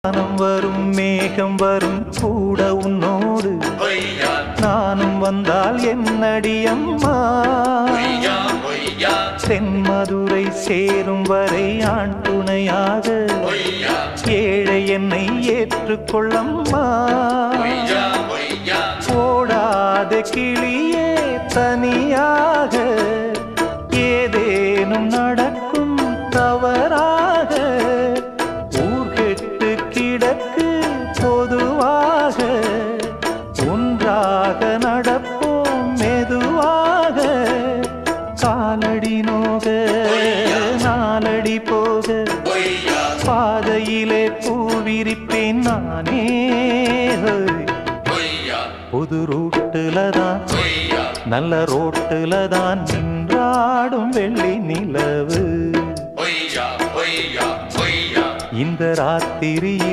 வானம் வரும் மேகம் வரும் கூட உன்னோடு நானும் வந்தால் என்னடி அம்மா தென்மதுரை சேரும் வரை ஆண் துணையாக ஏழை என்னை ஏற்றுக்கொள்ளம்மா ஓடாத கிளியே தனியாக ஏதேனும் நடக்கும் தவறாக ஊர்கெட்டு கிடக்கு பொதுவாக ஒன்றாக நடப்போம் மெதுவாக காலடி நோக நாலடி போக பாதையிலே பூவிரிப்பேன் நானே புது ரூட்டுல தான் நல்ல ரோட்டுல தான் நின்றாடும் வெள்ளி நிலவு இந்த ராத்திரியில்